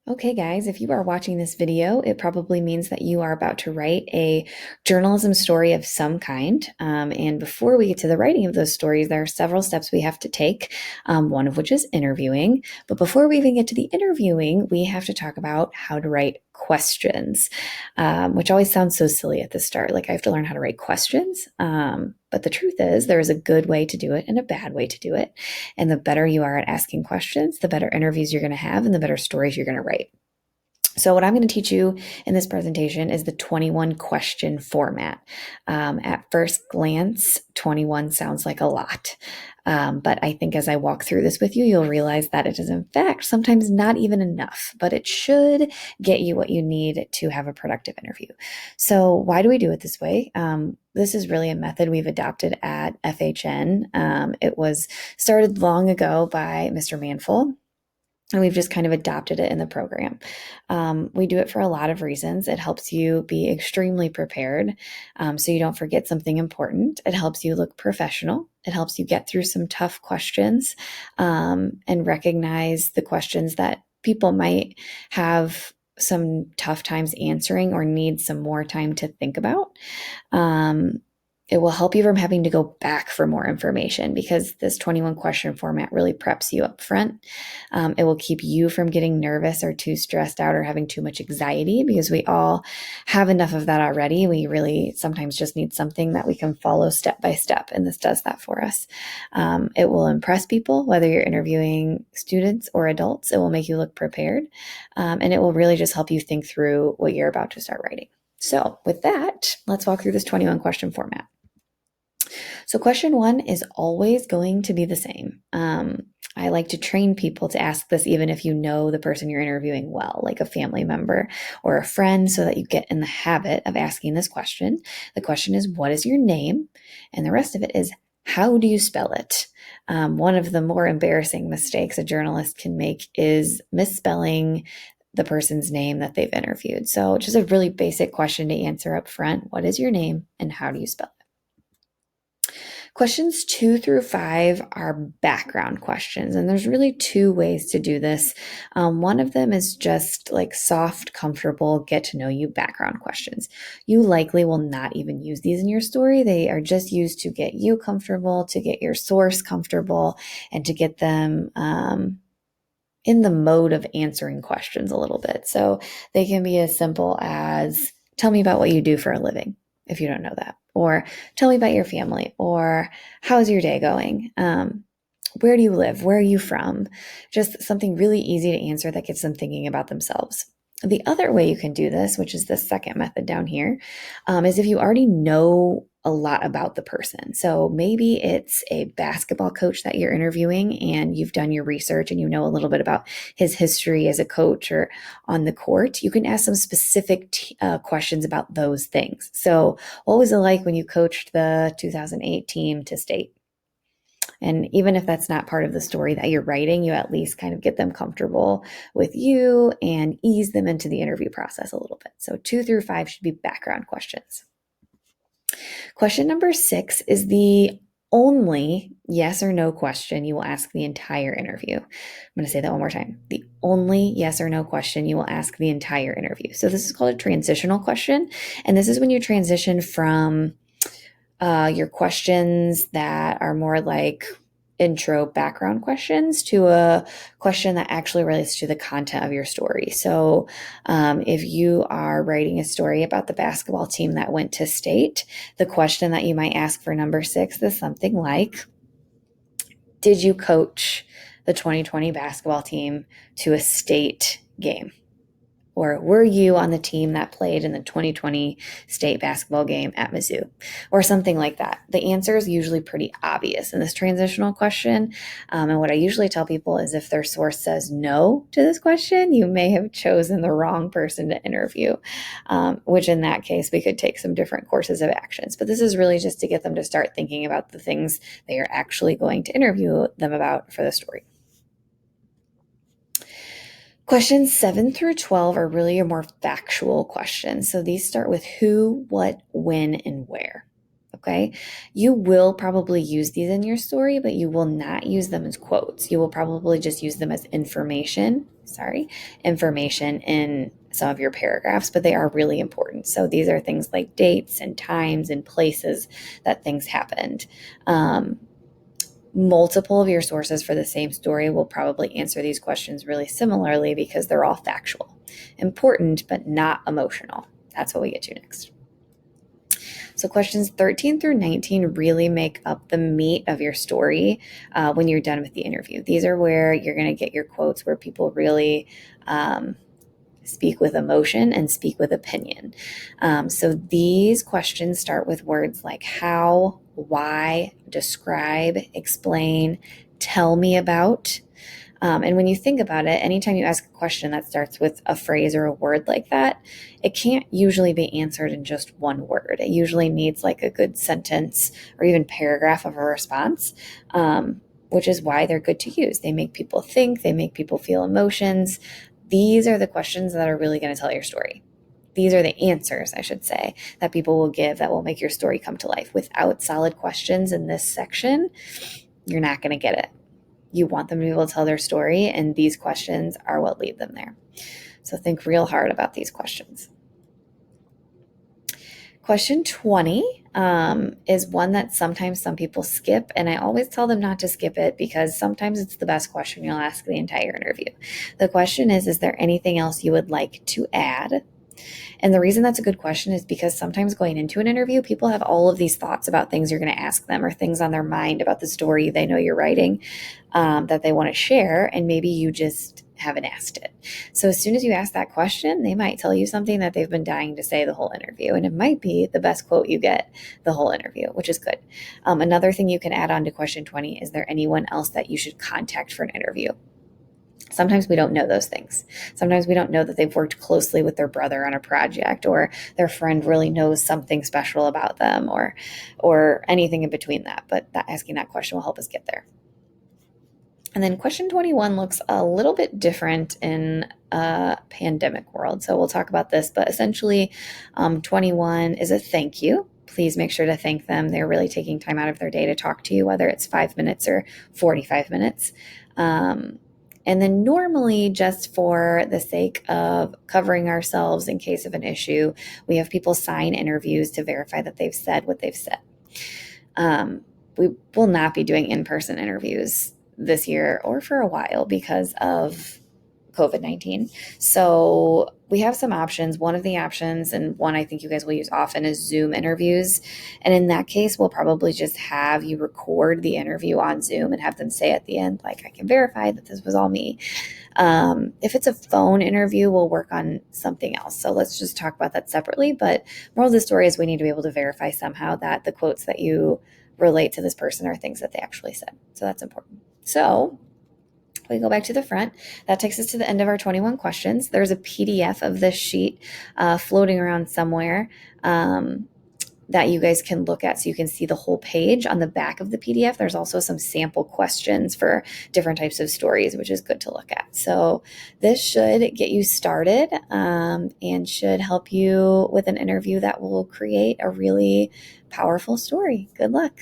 Okay, guys, if you are watching this video, it probably means that you are about to write a journalism story of some kind. And before we get to the writing of those stories, there are several steps we have to take, one of which is interviewing. But before we even get to the interviewing, we have to talk about how to write questions, which always sounds so silly at the start. Like I have to learn how to write questions. But the truth is, there is a good way to do it and a bad way to do it. And the better you are at asking questions, the better interviews you're going to have and the better stories you're going to write. So what I'm going to teach you in this presentation is the 21 question format. At first glance, 21 sounds like a lot. But I think as I walk through this with you, you'll realize that it is in fact sometimes not even enough, but it should get you what you need to have a productive interview. So why do we do it this way? This is really a method we've adopted at FHN. It was started long ago by Mr. Manful, and we've just kind of adopted it in the program. We do it for a lot of reasons. It helps you be extremely prepared, so you don't forget something important. It helps you look professional. It helps you get through some tough questions, and recognize the questions that people might have some tough times answering or need some more time to think about. It will help you from having to go back for more information because this 21 question format really preps you up front. It will keep you from getting nervous or too stressed out or having too much anxiety because we all have enough of that already. We really sometimes just need something that we can follow step by step, and this does that for us. It will impress people, whether you're interviewing students or adults. It will make you look prepared, and it will really just help you think through what you're about to start writing. So with that, let's walk through this 21 question format. So question one is always going to be the same. I like to train people to ask this even if you know the person you're interviewing well, like a family member or a friend, so that you get in the habit of asking this question. The question is, what is your name? And the rest of it is, how do you spell it? One of the more embarrassing mistakes a journalist can make is misspelling the person's name that they've interviewed. So just a really basic question to answer up front. What is your name and how do you spell it? Questions 2 through 5 are background questions, and there's really two ways to do this. One of them is just like soft, comfortable, get to know you background questions. You likely will not even use these in your story. They are just used to get you comfortable, to get your source comfortable, and to get them in the mode of answering questions a little bit. So they can be as simple as, tell me about what you do for a living, if you don't know that, or tell me about your family, or how's your day going? Where do you live? Where are you from? Just something really easy to answer that gets them thinking about themselves. The other way you can do this, which is the second method down here, is if you already know a lot about the person. So maybe it's a basketball coach that you're interviewing and you've done your research and you know a little bit about his history as a coach or on the court. You can ask some specific questions about those things. So what was it like when you coached the 2008 team to state? And even if that's not part of the story that you're writing, you at least kind of get them comfortable with you and ease them into the interview process a little bit. So 2 through 5 should be background questions. Question number 6 is the only yes or no question you will ask the entire interview. I'm going to say that one more time. The only yes or no question you will ask the entire interview. So this is called a transitional question. And this is when you transition from your questions that are more like intro background questions to a question that actually relates to the content of your story. So if you are writing a story about the basketball team that went to state, the question that you might ask for number 6 is something like, did you coach the 2020 basketball team to a state game? Or were you on the team that played in the 2020 state basketball game at Mizzou? Or something like that. The answer is usually pretty obvious in this transitional question. And what I usually tell people is if their source says no to this question, you may have chosen the wrong person to interview, which in that case, we could take some different courses of actions. But this is really just to get them to start thinking about the things they are actually going to interview them about for the story. Questions 7 through 12 are really your more factual questions. So these start with who, what, when, and where. Okay. You will probably use these in your story, but you will not use them as quotes. You will probably just use them as information in some of your paragraphs, but they are really important. So these are things like dates and times and places that things happened. Multiple of your sources for the same story will probably answer these questions really similarly because they're all factual, important, but not emotional. That's what we get to next. So questions 13 through 19 really make up the meat of your story when you're done with the interview. These are where you're going to get your quotes where people really speak with emotion and speak with opinion. So these questions start with words like how, why, describe, explain, tell me about. And when you think about it, anytime you ask a question that starts with a phrase or a word like that, it can't usually be answered in just one word. It usually needs like a good sentence or even paragraph of a response, which is why they're good to use. They make people think, they make people feel emotions. These are the questions that are really going to tell your story. These are the answers, I should say, that people will give that will make your story come to life. Without solid questions in this section, you're not going to get it. You want them to be able to tell their story, and these questions are what lead them there. So think real hard about these questions. Question 20 is one that sometimes some people skip, and I always tell them not to skip it because sometimes it's the best question you'll ask the entire interview. The question is there anything else you would like to add? And the reason that's a good question is because sometimes going into an interview, people have all of these thoughts about things you're going to ask them or things on their mind about the story they know you're writing that they want to share, and maybe you just haven't asked it. So as soon as you ask that question, they might tell you something that they've been dying to say the whole interview, and it might be the best quote you get the whole interview, which is good. Another thing you can add on to question 20, is there anyone else that you should contact for an interview? Sometimes we don't know those things. Sometimes we don't know that they've worked closely with their brother on a project, or their friend really knows something special about them, or anything in between that. But asking that question will help us get there. And then question 21 looks a little bit different in a pandemic world. So we'll talk about this, but essentially 21 is a thank you. Please make sure to thank them. They're really taking time out of their day to talk to you, whether it's 5 minutes or 45 minutes. And then normally, just for the sake of covering ourselves in case of an issue, we have people sign interviews to verify that they've said what they've said. We will not be doing in-person interviews this year or for a while because of COVID-19. So we have some options. One of the options, and one I think you guys will use often, is Zoom interviews. And in that case, we'll probably just have you record the interview on Zoom and have them say at the end, like, I can verify that this was all me. If it's a phone interview, we'll work on something else. So let's just talk about that separately. But moral of the story is we need to be able to verify somehow that the quotes that you relate to this person are things that they actually said. So that's important. So we go back to the front. That takes us to the end of our 21 questions. There's a PDF of this sheet floating around somewhere that you guys can look at so you can see the whole page. On the back of the PDF, there's also some sample questions for different types of stories, which is good to look at. So this should get you started and should help you with an interview that will create a really powerful story. Good luck.